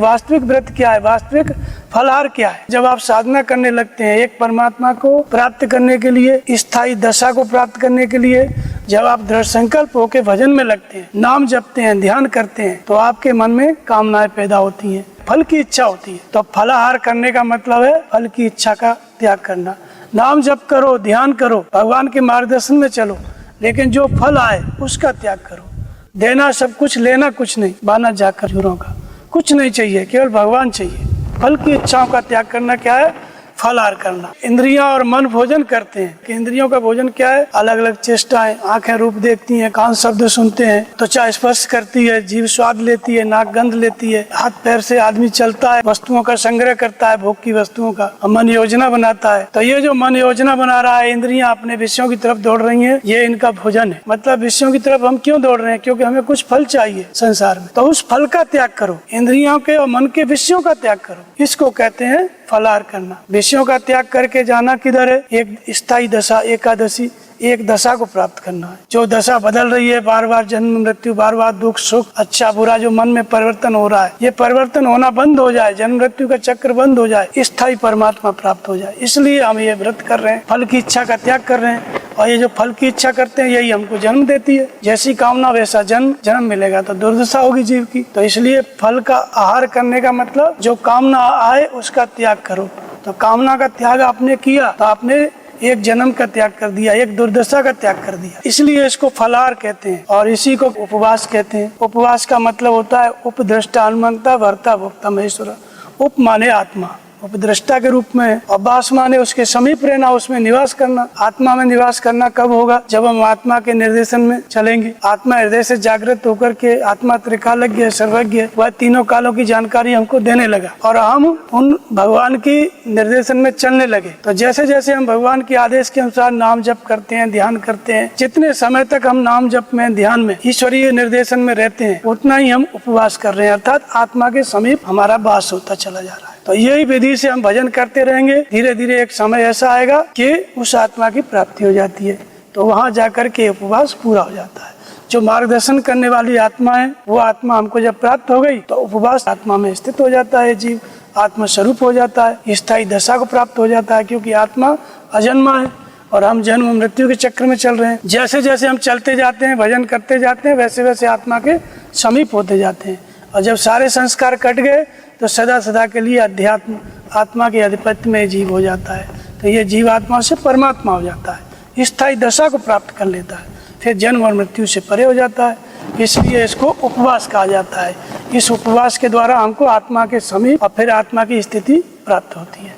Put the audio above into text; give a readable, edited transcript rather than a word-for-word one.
वास्तविक व्रत क्या है, वास्तविक फलाहार क्या है। जब आप साधना करने लगते हैं एक परमात्मा को प्राप्त करने के लिए, स्थायी दशा को प्राप्त करने के लिए, जब आप दृढ़ संकल्प होकर भजन में लगते हैं, नाम जपते हैं, ध्यान करते हैं, तो आपके मन में कामनाएं पैदा होती हैं, फल की इच्छा होती है। तो फलाहार करने का मतलब है फल की इच्छा का त्याग करना। नाम जप करो, ध्यान करो, भगवान के मार्गदर्शन में चलो, लेकिन जो फल आए उसका त्याग करो। देना सब कुछ, लेना कुछ नहीं। बाना जाकर झूरों का कुछ नहीं चाहिए, केवल भगवान चाहिए। फल की इच्छाओं का त्याग करना क्या है, फलाहार करना। इंद्रियां और मन भोजन करते हैं कि इंद्रियों का भोजन क्या है, अलग अलग चेष्टाएं। आंखें रूप देखती हैं, कान शब्द सुनते हैं, त्वचा स्पर्श करती है, जीभ स्वाद लेती है, नाक गंध लेती है, हाथ पैर से आदमी चलता है, वस्तुओं का संग्रह करता है, भोग की वस्तुओं का, और मन योजना बनाता है। तो ये जो मन योजना बना रहा है, इंद्रियां अपने विषयों की तरफ दौड़ रही है, ये इनका भोजन है। मतलब विषयों की तरफ हम क्यों दौड़ रहे हैं, क्योंकि हमें कुछ फल चाहिए संसार में। तो उस फल का त्याग करो, इंद्रियों के और मन के विषयों का त्याग करो, इसको कहते हैं फलाहार करना। विषयों का त्याग करके जाना किधर है, एक स्थायी दशा, एकादशी, एक दशा को प्राप्त करना है। जो दशा बदल रही है, बार बार जन्म मृत्यु, बार बार दुख सुख, अच्छा बुरा, जो मन में परिवर्तन हो रहा है, ये परिवर्तन होना बंद हो जाए, जन्म मृत्यु का चक्र बंद हो जाए, स्थायी परमात्मा प्राप्त हो जाए। इसलिए हम ये व्रत कर रहे हैं, फल की इच्छा का त्याग कर रहे हैं। और ये जो फल की इच्छा करते हैं, यही हमको जन्म देती है। जैसी कामना वैसा जन्म मिलेगा, तो दुर्दशा होगी जीव की। तो इसलिए फल का आहार करने का मतलब जो कामना आए उसका त्याग करो। तो कामना का त्याग आपने किया तो आपने एक जन्म का त्याग कर दिया, एक दुर्दशा का त्याग कर दिया। इसलिए इसको फलाहार कहते हैं और इसी को उपवास कहते हैं। उपवास का मतलब होता है उपद्रष्टा हनुमंता भर्ता भोक्ता महेश्वर। उप माने आत्मा, उपद्रष्टा के रूप में, और वास माने उसके समीप रहना, उसमें निवास करना। आत्मा में निवास करना कब होगा, जब हम आत्मा के निर्देशन में चलेंगे। आत्मा हृदय से जागृत होकर के, आत्मा त्रिकालज्ञ सर्वज्ञ, वह तीनों कालों की जानकारी हमको देने लगा और हम उन भगवान की निर्देशन में चलने लगे। तो जैसे जैसे हम भगवान के आदेश के अनुसार नाम जप करते हैं, ध्यान करते हैं, जितने समय तक हम नाम जप में, ध्यान में, ईश्वरीय निर्देशन में रहते हैं, उतना ही हम उपवास कर रहे हैं, अर्थात आत्मा के समीप हमारा वास होता चला जा रहा है। तो यही विधि से हम भजन करते रहेंगे। धीरे धीरे एक समय ऐसा आएगा कि उस आत्मा की प्राप्ति हो जाती है, तो वहां जाकर के उपवास पूरा हो जाता है। जो मार्गदर्शन करने वाली आत्मा है, वो आत्मा हमको जब प्राप्त हो गई तो उपवास आत्मा में स्थित हो जाता है, जीव आत्मा स्वरूप हो जाता है, स्थायी दशा को प्राप्त हो जाता है। क्योंकि आत्मा अजन्मा है और हम जन्म मृत्यु के चक्र में चल रहे हैं। जैसे जैसे हम चलते जाते हैं, भजन करते जाते हैं, वैसे वैसे आत्मा के समीप होते जाते हैं। और जब सारे संस्कार कट गए तो सदा सदा के लिए अध्यात्म, आत्मा के आधिपत्य में जीव हो जाता है। तो ये जीव आत्मा से परमात्मा हो जाता है, स्थायी दशा को प्राप्त कर लेता है, फिर जन्म और मृत्यु से परे हो जाता है। इसलिए इसको उपवास कहा जाता है। इस उपवास के द्वारा हमको आत्मा के समीप और फिर आत्मा की स्थिति प्राप्त होती है।